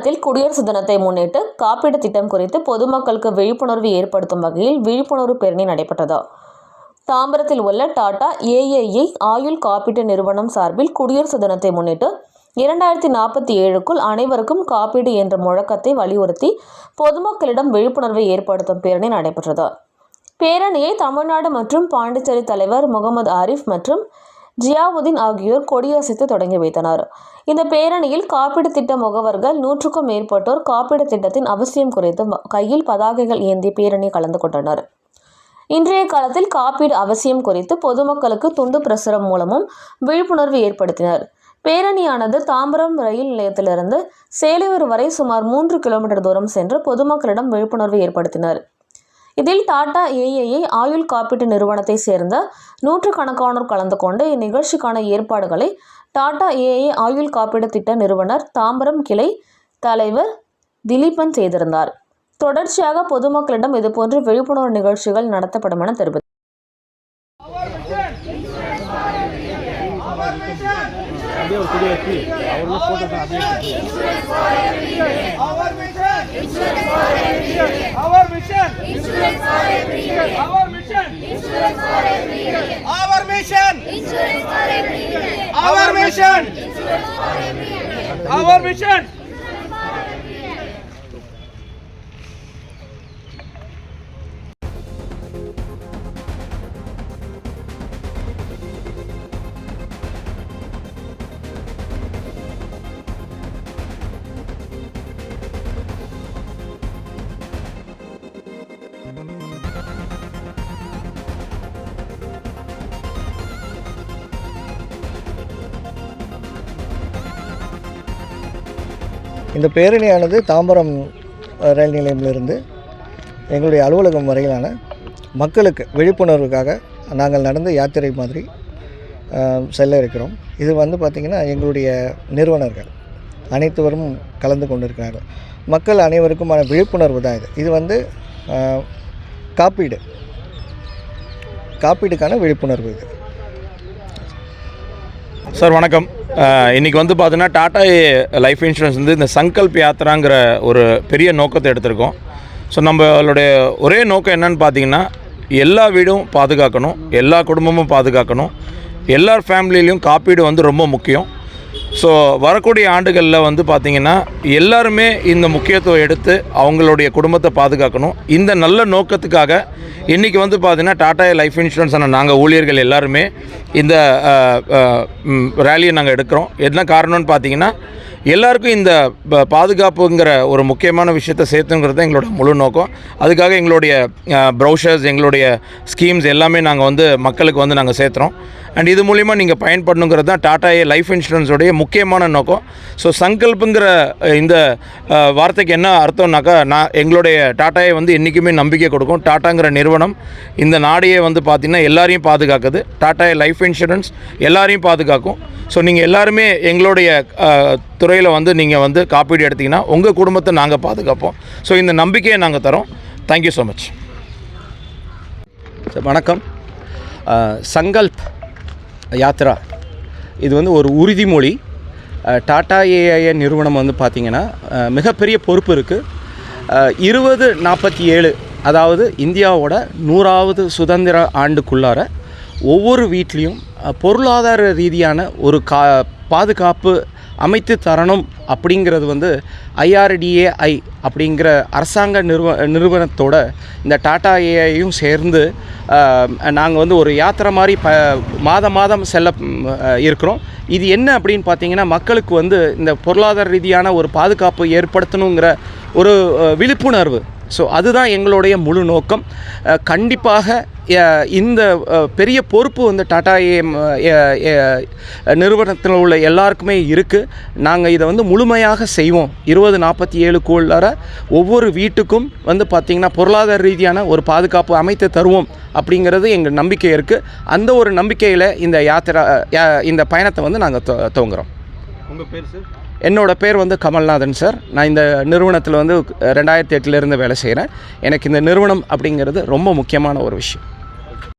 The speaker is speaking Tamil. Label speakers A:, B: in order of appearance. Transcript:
A: மாவட்டத்தில் குடியரசு தினத்தை முன்னிட்டு காப்பீடு திட்டம் குறித்து பொதுமக்களுக்கு விழிப்புணர்வு ஏற்படுத்தும் வகையில் விழிப்புணர்வு பேரணி நடைபெற்றது. தாம்பரத்தில் உள்ள டாடா ஏஐஐ ஆயுள் காப்பீட்டு நிறுவனம் சார்பில் குடியரசு தினத்தை முன்னிட்டு 2047க்குள் அனைவருக்கும் காப்பீடு என்ற முழக்கத்தை வலியுறுத்தி பொதுமக்களிடம் விழிப்புணர்வை ஏற்படுத்தும் பேரணி நடைபெற்றது. பேரணியை தமிழ்நாடு மற்றும் பாண்டிச்சேரி தலைவர் முகமது ஆரிஃப் மற்றும் ஜியாவுதீன் ஆகியோர் கொடியசைத்து தொடங்கி வைத்தனர். இந்த பேரணியில் காப்பீடு திட்ட முகவர்கள் 100க்கும் மேற்பட்டோர் காப்பீடு திட்டத்தின் அவசியம் குறித்து கையில் பதாகைகள் ஏந்தி பேரணி கலந்து கொண்டனர். இன்றைய காலத்தில் காப்பீடு அவசியம் குறித்து பொதுமக்களுக்கு துண்டு பிரசுரம் மூலமும் விழிப்புணர்வு ஏற்படுத்தினர். பேரணியானது தாம்பரம் ரயில் நிலையத்திலிருந்து சேலையூர் வரை சுமார் 3 கிலோமீட்டர் தூரம் சென்று பொதுமக்களிடம் விழிப்புணர்வு ஏற்படுத்தினர். இதில் டாடா ஏஐஐ ஆயுள் காப்பீட்டு நிறுவனத்தை சேர்ந்த 100கணக்கானோர் கலந்து கொண்டு இந்நிகழ்ச்சிக்கான ஏற்பாடுகளை டாடா ஏஐஐ ஆயுள் காப்பீடு திட்ட நிறுவனர் தாம்பரம் கிளை தலைவர் திலீபன் செய்திருந்தார். தொடர்ச்சியாக பொதுமக்களிடம் இதுபோன்ற விழிப்புணர்வு நிகழ்ச்சிகள் நடத்தப்படும் என தெரிவித்தார்.
B: இந்த பேரணியானது தாம்பரம் ரயில் நிலையத்திலிருந்து எங்களுடைய அலுவலகம் வரையிலான மக்களுக்கு விழிப்புணர்வுக்காக நாங்கள் நடந்து யாத்திரை மாதிரி செல்ல இருக்கிறோம். இது பார்த்திங்கன்னா எங்களுடைய நிறுவனர்கள் அனைத்துவரும் கலந்து கொண்டிருக்கிறார்கள். மக்கள் அனைவருக்குமான விழிப்புணர்வு தான் இது காப்பீடுக்கான விழிப்புணர்வு இது.
C: சார் வணக்கம். இன்றைக்கி பார்த்தீங்கன்னா டாடா லைஃப் இன்சூரன்ஸ் இந்த சங்கல்ப் யாத்திராங்கிற ஒரு பெரிய நோக்கத்தை எடுத்திருக்கோம். ஸோ நம்மளுடைய ஒரே நோக்கம் என்னன்னு பார்த்தீங்கன்னா எல்லா வீடும் பாதுகாக்கணும், எல்லா குடும்பமும் பாதுகாக்கணும், எல்லார் ஃபேமிலியிலையும் காப்பீடு ரொம்ப முக்கியம். ஸோ வரக்கூடிய ஆண்டுகளில் பார்த்திங்கன்னா எல்லாருமே இந்த முக்கியத்துவம் எடுத்து அவங்களுடைய குடும்பத்தை பாதுகாக்கணும். இந்த நல்ல நோக்கத்துக்காக இன்றைக்கி பார்த்திங்கன்னா டாடா லைஃப் இன்சூரன்ஸ் நாங்கள் ஊழியர்கள் எல்லாருமே இந்த ரேலியை நாங்கள் எடுக்கிறோம். என்ன காரணம்னு பார்த்திங்கன்னா எல்லாருக்கும் இந்த பாதுகாப்புங்கிற ஒரு முக்கியமான விஷயத்தை சேர்த்துங்கிறது எங்களோட முழு நோக்கம். அதுக்காக எங்களுடைய ப்ரௌஷர்ஸ், எங்களுடைய ஸ்கீம்ஸ் எல்லாமே நாங்கள் மக்களுக்கு நாங்கள் சேர்த்துறோம். அண்ட் இது மூலிமா நீங்கள் பயன்படணுங்கிறது தான் டாடா லைஃப் இன்சூரன்ஸோடைய முக்கியமான நோக்கம். ஸோ சங்கல்ப்புங்கிற இந்த வார்த்தைக்கு என்ன அர்த்தம்னாக்கா, எங்களுடைய டாட்டாயை என்றைக்குமே நம்பிக்கை கொடுக்கும். டாட்டாங்கிற நிறுவனம் இந்த நாடையே பார்த்திங்கன்னா எல்லாரையும் பாதுகாக்குது. டாடா லைஃப் இன்சூரன்ஸ் எல்லாரையும் பாதுகாக்கும். ஸோ நீங்கள் எல்லாருமே எங்களுடைய துறையில் நீங்கள் காப்பீடு எடுத்திங்கன்னா உங்கள் குடும்பத்தை நாங்கள் பாதுகாப்போம். ஸோ இந்த நம்பிக்கையை நாங்கள் தரோம். Thank you so much.
D: வணக்கம். சங்கல்ப் யாத்ரா இது ஒரு உறுதிமொழி. டாடா ஏஐஐ நிறுவனம் பார்த்திங்கன்னா மிகப்பெரிய பொறுப்பு இருக்குது. 2047 அதாவது இந்தியாவோட 100வது சுதந்திர ஆண்டுக்குள்ளார ஒவ்வொரு வீட்லேயும் பொருளாதார ரீதியான ஒரு பாதுகாப்பு அமைத்து தரணும் அப்படிங்கிறது IRDAI அப்படிங்கிற அரசாங்க நிறுவனத்தோட இந்த டாடா ஏஐயும் சேர்ந்து நாங்கள் ஒரு யாத்திரை மாதிரி மாதம் செல்ல இருக்கிறோம். இது என்ன அப்படின்னு பார்த்தீங்கன்னா மக்களுக்கு இந்த பொருளாதார ரீதியான ஒரு பாதுகாப்பு ஏற்படுத்தணுங்கிற ஒரு விழிப்புணர்வு. ஸோ அதுதான் எங்களுடைய முழு நோக்கம். கண்டிப்பாக இந்த பெரிய பொறுப்பு டாடா நிறுவனத்தில் உள்ள எல்லாருக்குமே இருக்குது. நாங்கள் இதை முழுமையாக செய்வோம். 2047க்குள்ளார ஒவ்வொரு வீட்டுக்கும் பார்த்திங்கன்னா பொருளாதார ரீதியான ஒரு பாதுகாப்பு அமைத்து தருவோம் அப்படிங்கிறது எங்கள் நம்பிக்கை இருக்குது. அந்த ஒரு நம்பிக்கையில் இந்த பயணத்தை நாங்கள் துவங்குறோம்.
C: உங்கள் பேர் சார்?
D: என்னோட பேர் கமல்நாதன் சார். நான் இந்த நிறுவனத்தில் 2008 வேலை செய்கிறேன். எனக்கு இந்த நிறுவனம் அப்படிங்கிறது ரொம்ப முக்கியமான ஒரு விஷயம்.